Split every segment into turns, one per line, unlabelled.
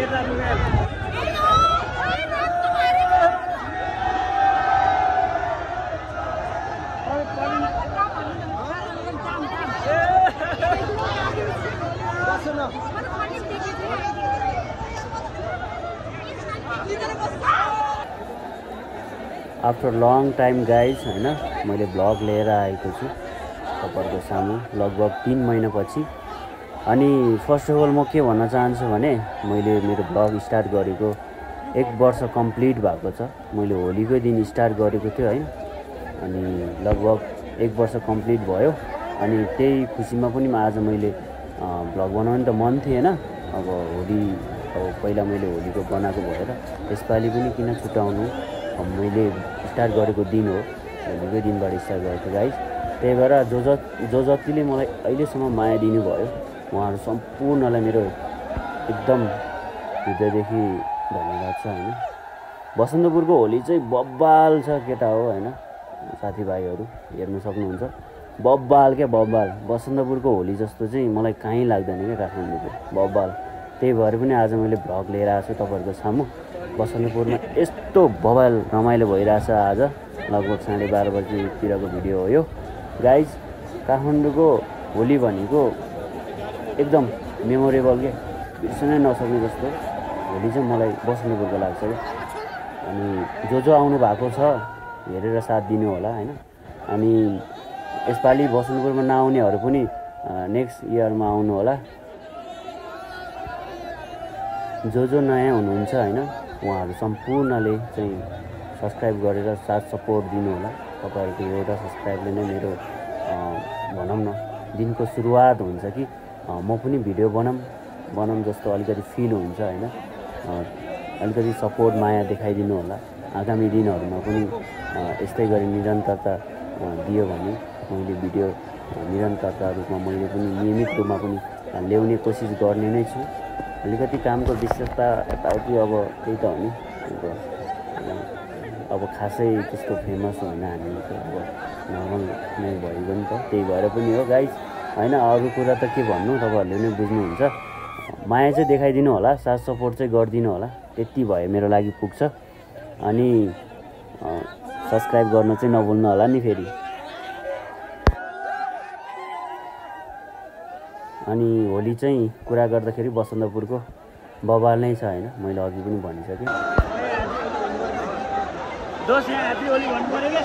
After long time guys हैन मैले blog लिएर आएको छु तपाईहरुको सामु लगभग 3 महिनापछि। अनि फर्स्ट अफ अल म के भन्न चाहन्छु भने मैले मेरो ब्लग स्टार्ट गरेको 1 वर्ष कम्प्लिट भएको छ। मैले होलीको दिन स्टार्ट गरेको थियो हैन, अनि लगभग 1 वर्ष कम्प्लिट भयो। अनि त्यही खुसीमा पनि आज मैले ब्लग बनाउनु त मन थिएन। अब होली पहिला मैले होलीको बनाएको भएर यसपालि पनि किन छुटाउनु, मैले स्टार्ट गरेको दिन हो, होलीको दिनबाट स्टार्ट गरेको गाइस। त्यही भएर जो जतिले मलाई अहिलेसम्म माया दिनुभयो उहाँहरू सम्पूर्णलाई मेरो एकदम हृदयदेखि धन्यवाद छ हैन। बसन्तपुरको होली चाहिँ बब्बाल छ केटा हो हैन, साथीभाइहरू हेर्न सक्नुहुन्छ। बब्बाल के बब्बाल, बसन्तपुरको होली जस्तो चाहिँ मलाई कहीँ लाग्दैन क्या काठमाडौँको, बब्बाल। त्यही भएर पनि आज मैले भ्लग लिएर आएको छु तपाईहरुको सामु। बसन्तपुरमा यस्तो बब्बाल रमाइलो भइरहेछ आज, लगभग 12:30 बजीतिरको भिडियो हो यो गाइज। काठमाडौँको होली भनेको एकदम मेमोरेबल के, बिर्सनै नसक्ने जस्तो होली चाहिँ मलाई बसन्तपुरको लाग्छ क्या। अनि जो आउनु भएको छ हेरेर साथ दिनु होला हैन। अनि यसपालि बसन्तपुरमा नआउनेहरू पनि नेक्स्ट इयरमा आउनु होला। जो नयाँ हुनुहुन्छ हैन उहाँहरू सम्पूर्णले चाहिँ सब्स्क्राइब गरेर साथ सपोर्ट दिनु होला। तपाईहरुको एउटा सब्स्क्राइबले नै मेरो भनौँ न दिनको सुरुवात हुन्छ कि म पनि भिडियो बनाऊँ जस्तो अलिकति फिल हुन्छ हैन। अलिकति सपोर्ट माया देखाइदिनु होला। आगामी दिनहरुमा पनि यस्तै गरी निरन्तरता दियो भने मैले भिडियो निरन्तरता रूपमा मैले पनि नियमित रूपमा पनि ल्याउने कोसिस गर्ने नै छु। अलिकति कामको विशेषता यताउति अब त्यही त हो नि, अब खासै त्यस्तो फेमस होइन हामी, अब नर्मल नै भयो नि त। त्यही भएर पनि हो गाइस हैन। अरू कुरा त के भन्नु, तपाईहरुले नै बुझ्नुहुन्छ। माया चाहिँ देखाइदिनु होला, साथ सपोर्ट चाहिँ गरिदिनु होला, त्यति भए मेरो लागि पुग्छ। अनि सब्स्क्राइब गर्न चाहिँ नभुल्नु होला नि फेरि। अनि होली चाहिँ कुरा गर्दाखेरि बसन्तपुरको बबाल नै छ हैन, मैले अघि पनि भनिसकेँ। दोस्त यहाँ ह्यापी होली भन्नु पर्यो के,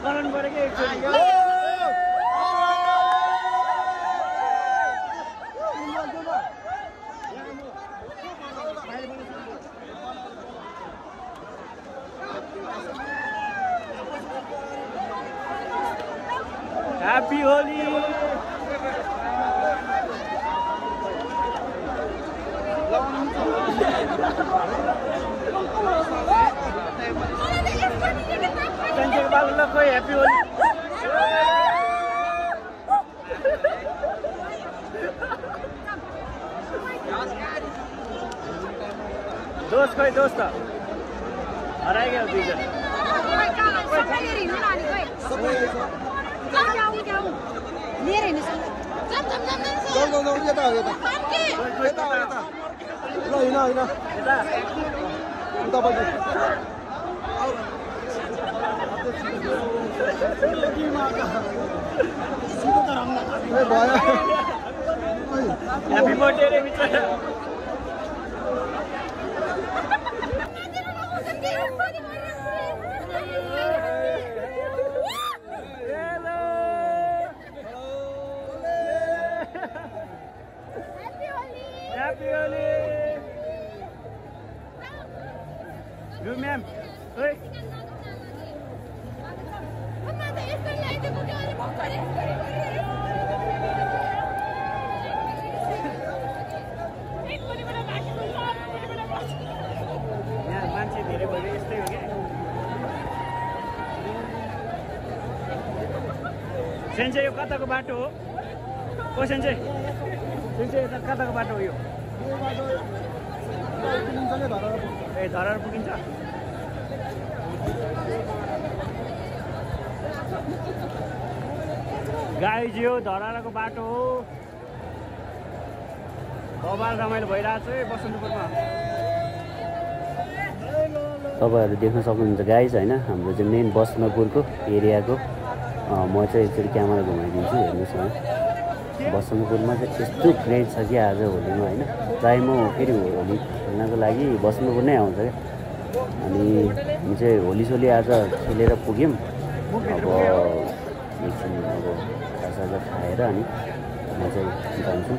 गराउनु पर्यो के एकचोटि। ह्यापी होली। संजय बाबूला कोई हैप्पी होली। दोस्त कोई दोस्त हराई गया बीजन। हैप्पी बर्थडे रे मित्र। Happy Holi! Do ma'am. Hey. यहाँ मान्छे धेरै भयो यस्तै हो के। सेन्चे यो कताको बाटो हो? ओ सेन्चे यता कताको बाटो हो यो? ए धरार पुगिन्छ। गाइज यो धरारको बाटो हो।
रमाइलो भइरहेको छ बसन्तपुरमा।
तपाईँहरू देख्न सक्नुहुन्छ गाइज होइन, हाम्रो चाहिँ मेन बसन्तपुरको एरियाको म चाहिँ एकचोटि क्यामेरा घुमाइदिन्छु हेर्नुहोस् न। बसन्तपुरमा चाहिँ यस्तो क्रेज छ कि आज होलीमा होइन, प्रायः म फेरि होली खेल्नको लागि बसन्तपुर नै आउँछ क्या। अनि हामी चाहिँ होलीसोली आज खेलेर पुग्यौँ। अब एकछिन अब खाजा खाएर अनि म चाहिँ जान्छु।